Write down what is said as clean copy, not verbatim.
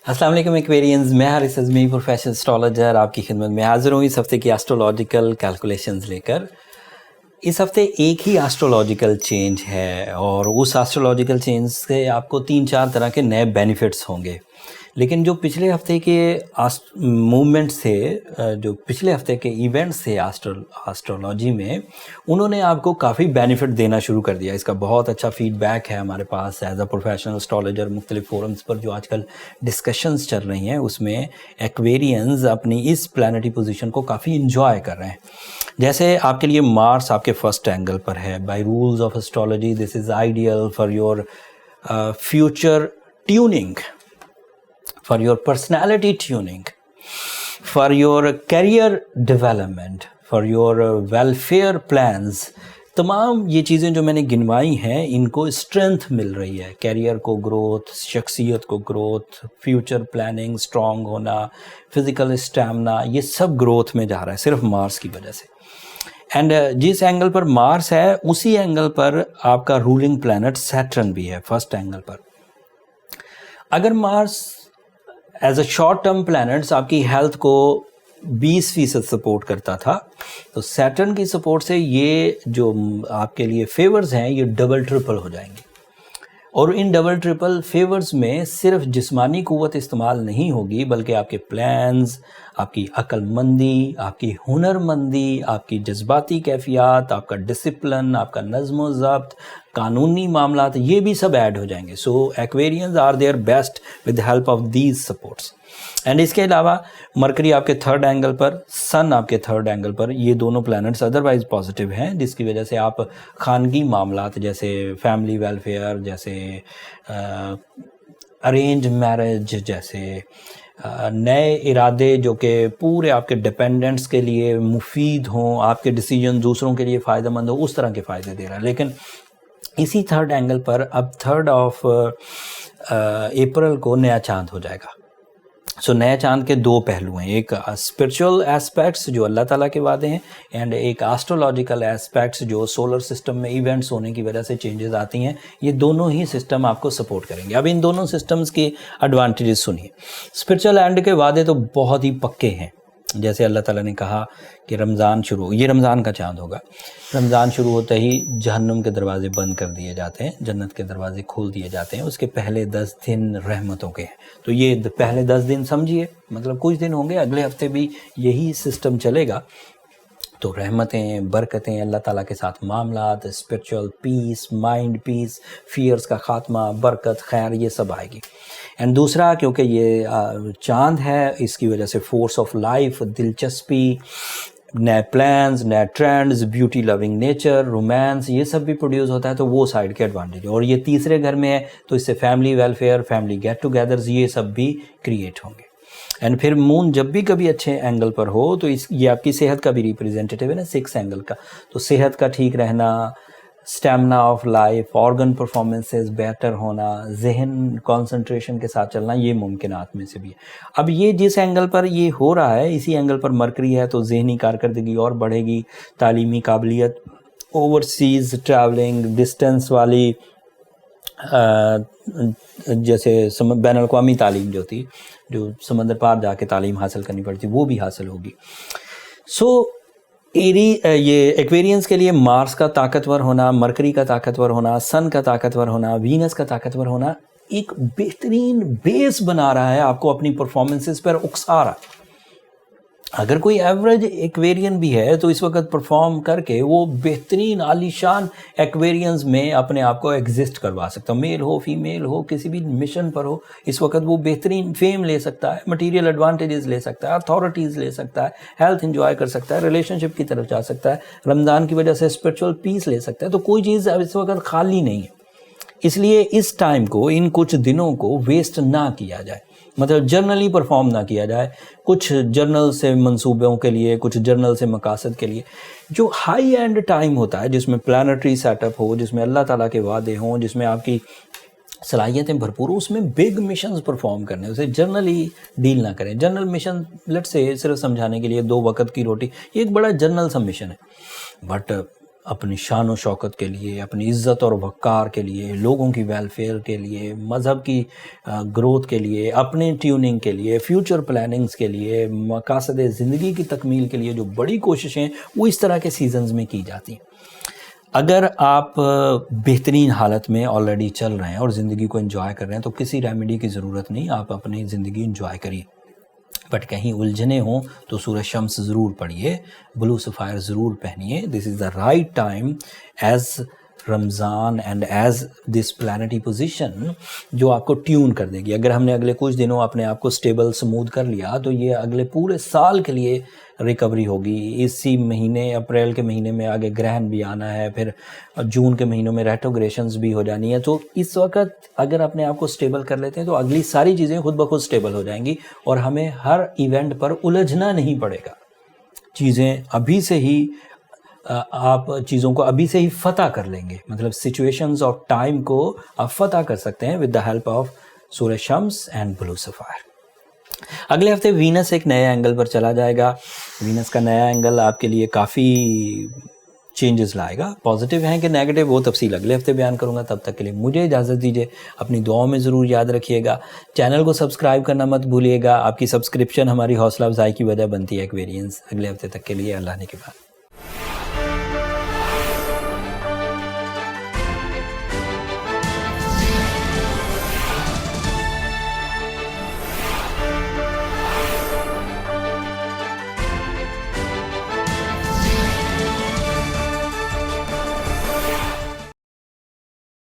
अस्सलाम वालेकुम एक्वेरियंस, मैं हारिस अज़मी प्रोफेशनल एस्ट्रोलॉजर आपकी खिदमत में हाज़िर हूँ इस हफ़्ते की एस्ट्रोलॉजिकल कैलकुलेशंस लेकर। इस हफ़्ते एक ही एस्ट्रोलॉजिकल चेंज है और उस एस्ट्रोलॉजिकल चेंज से आपको 3-4 तरह के नए बेनिफिट्स होंगे। लेकिन जो पिछले हफ़्ते के मूवमेंट्स थे, जो पिछले हफ़्ते के इवेंट्स थे एस्ट्रोलॉजी में, उन्होंने आपको काफ़ी बेनिफिट देना शुरू कर दिया। इसका बहुत अच्छा फीडबैक है हमारे पास एज अ प्रोफेशनल एस्ट्रोलॉजर। मुख्तलिफ फोरम्स पर जो आजकल डिस्कशंस चल रही हैं उसमें एक्वेरियंस अपनी इस प्लैनेटरी पोजीशन को काफ़ी इंजॉय कर रहे हैं। जैसे आपके लिए मार्स आपके फर्स्ट एंगल पर है। By rules of astrology this is ideal for your future tuning, for your personality tuning, for your career development, for your welfare plans। तमाम ये चीज़ें जो मैंने गिनवाई हैं इनको स्ट्रेंथ मिल रही है। कैरियर को ग्रोथ, शख्सियत को ग्रोथ, फ्यूचर प्लानिंग स्ट्रॉन्ग होना, फिज़िकल स्टैमिना, ये सब ग्रोथ में जा रहा है सिर्फ मार्स की वजह से। एंड जिस एंगल पर मार्स है उसी एंगल पर आपका रूलिंग प्लैनेट सैटर्न भी है फर्स्ट एंगल पर। अगर Mars as a short term planets आपकी हेल्थ को 20% सपोर्ट करता था, तो सैटर्न की सपोर्ट से ये जो आपके लिए फेवर्स हैं ये डबल ट्रिपल हो जाएंगे। और इन डबल ट्रिपल फेवर्स में सिर्फ जिस्मानी क़ुव्वत इस्तेमाल नहीं होगी, बल्कि आपके प्लान्स, आपकी अक्लमंदी, आपकी हुनरमंदी, आपकी जज्बाती कैफियत, आपका डिसिप्लिन, आपका नज़्म ज़ब्त, कानूनी मामलात, ये भी सब ऐड हो जाएंगे। So aquarians are their best with help of these supports. And इसके अलावा मरकरी आपके थर्ड एंगल पर, सन आपके थर्ड एंगल पर, ये दोनों प्लैनेट्स अदरवाइज पॉजिटिव हैं, जिसकी वजह से आप खानगी मामलात जैसे फैमिली वेलफेयर, जैसे अरेंज मैरिज, जैसे नए इरादे जो कि पूरे आपके डिपेंडेंट्स के लिए मुफीद हों, आपके डिसीजन दूसरों के लिए फ़ायदेमंद हो, उस तरह के फ़ायदे दे रहा है। लेकिन इसी थर्ड एंगल पर अब 3 अप्रैल को नया चांद हो जाएगा। सो नए चांद के 2 पहलू हैं, एक स्पिरिचुअल एस्पेक्ट्स जो अल्लाह ताला के वादे हैं, एंड एक एस्ट्रोलॉजिकल एस्पेक्ट्स जो सोलर सिस्टम में इवेंट्स होने की वजह से चेंजेस आती हैं। ये दोनों ही सिस्टम आपको सपोर्ट करेंगे। अब इन दोनों सिस्टम्स की एडवांटेजेस सुनिए। स्पिरिचुअल एंड के वादे तो बहुत ही पक्के हैं। जैसे अल्लाह ताला ने कहा कि रमज़ान शुरू, ये रमज़ान का चांद होगा, रमज़ान शुरू होते ही जहन्नुम के दरवाज़े बंद कर दिए जाते हैं, जन्नत के दरवाज़े खोल दिए जाते हैं। उसके पहले 10 दिन रहमतों के हैं। तो ये पहले 10 दिन समझिए, मतलब कुछ दिन होंगे, अगले हफ्ते भी यही सिस्टम चलेगा। तो रहमतें, बरकतें, अल्लाह ताला के साथ मामलात, spiritual peace, mind peace, fears का खात्मा, बरकत, खैर, ये सब आएगी। एंड दूसरा, क्योंकि ये चांद है, इसकी वजह से फोर्स ऑफ लाइफ, दिलचस्पी, नए प्लान्स, नए trends, beauty loving nature, romance, ये सब भी प्रोड्यूस होता है। तो वो साइड के एडवांटेज। और ये तीसरे घर में है तो इससे family welfare, family get togethers, ये सब भी क्रिएट होंगे। एंड फिर मून जब भी कभी अच्छे एंगल पर हो तो ये आपकी सेहत का भी रिप्रेजेंटेटिव है ना, 6 एंगल का। तो सेहत का ठीक रहना, stamina of life, organ performances बेहतर होना, जहन कंसंट्रेशन के साथ चलना, ये मुमकिनात में से भी है। अब ये जिस एंगल पर ये हो रहा है, इसी एंगल पर मरकरी है, तो जहनी कारकर्दगी और बढ़ेगी, तालीमी काबिलियत, ओवरसीज़ ट्रैवलिंग, डिस्टेंस वाली जैसे बैनुल-अक़वामी तालीम जो थी, जो समंदर पार जाके तालीम हासिल करनी पड़ती, वो भी हासिल होगी। सो ये एक्वेरियंस के लिए मार्स का ताकतवर होना, मरकरी का ताकतवर होना, सन का ताकतवर होना, वीनस का ताकतवर होना एक बेहतरीन बेस बना रहा है, आपको अपनी परफॉर्मेंसेस पर उकसा रहा है। अगर कोई एवरेज एक्वेरियन भी है तो इस वक्त परफॉर्म करके वो बेहतरीन आलीशान एक्वेरियंस में अपने आप को एग्जिस्ट करवा सकता है। मेल हो, फीमेल हो, किसी भी मिशन पर हो, इस वक्त वो बेहतरीन फेम ले सकता है, मटेरियल एडवांटेजेस ले सकता है, अथॉरिटीज़ ले सकता है, हेल्थ एंजॉय कर सकता है, रिलेशनशिप की तरफ जा सकता है, रमज़ान की वजह से स्पिरिचुअल पीस ले सकता है। तो कोई चीज़ अब इस वक्त खाली नहीं है। इसलिए इस टाइम को, इन कुछ दिनों को वेस्ट ना किया जाए, मतलब जर्नली परफॉर्म ना किया जाए। कुछ जर्नल से मंसूबों के लिए, कुछ जर्नल से मकासद के लिए, जो हाई एंड टाइम होता है, जिसमें प्लानिटरी सेटअप हो, जिसमें अल्लाह ताला के वादे हों, जिसमें आपकी सलाहियतें भरपूर हो, उसमें बिग मिशंस परफॉर्म करने, उसे जर्नली डील ना करें। जर्नल मिशन, लेट्स से सिर्फ समझाने के लिए 2 वक्त की रोटी, ये एक बड़ा जर्नल सा मिशन है। बट اپنی شان و شوکت کے لیے، اپنی عزت اور وقار کے لیے، لوگوں کی ویلفیئر کے لیے، مذہب کی گروتھ کے لیے، اپنے ٹیوننگ کے لیے، فیوچر پلاننگز کے لیے، مقاصد زندگی کی تکمیل کے لیے جو بڑی کوششیں وہ اس طرح کے سیزنز میں کی جاتی ہیں۔ اگر آپ بہترین حالت میں آلریڈی چل رہے ہیں اور زندگی کو انجوائے کر رہے ہیں تو کسی ریمیڈی کی ضرورت نہیں، آپ اپنی زندگی انجوائے کریے۔ بٹ کہیں الجھنے ہوں تو سورہ شمس ضرور پڑھیے، بلو سفائر ضرور پہنیے۔ This is the right time as Ramzan and as this planetary position جو آپ کو ٹیون کر دے گی۔ اگر ہم نے اگلے کچھ دنوں اپنے آپ کو سٹیبل سموتھ کر لیا تو یہ اگلے پورے سال کے لیے ریکوری ہوگی۔ اسی مہینے اپریل کے مہینے میں آگے گرہن بھی آنا ہے، پھر جون کے مہینوں میں ریٹروگریشنز بھی ہو جانی ہے، تو اس وقت اگر اپنے آپ کو سٹیبل کر لیتے ہیں تو اگلی ساری چیزیں خود بخود سٹیبل ہو جائیں گی اور ہمیں ہر ایونٹ پر الجھنا نہیں پڑے گا۔ چیزیں ابھی سے ہی آپ چیزوں کو ابھی سے ہی فتح کر لیں گے، مطلب سچویشنز اور ٹائم کو آپ فتح کر سکتے ہیں ود دا ہیلپ آف سورہ شمس اینڈ بلو سفائر۔ اگلے ہفتے وینس ایک نئے اینگل پر چلا جائے گا۔ وینس کا نیا اینگل آپ کے لیے کافی چینجز لائے گا، پازیٹیو ہیں کہ نیگیٹو وہ تفصیل اگلے ہفتے بیان کروں گا۔ تب تک کے لیے مجھے اجازت دیجیے، اپنی دعاؤں میں ضرور یاد رکھیے گا، چینل کو سبسکرائب کرنا مت بھولیے گا۔ آپ کی سبسکرپشن ہماری حوصلہ افزائی کی وجہ بنتی ہے ایکویرینس۔ اگلے ہفتے تک کے لیے اللہ نے کے بعد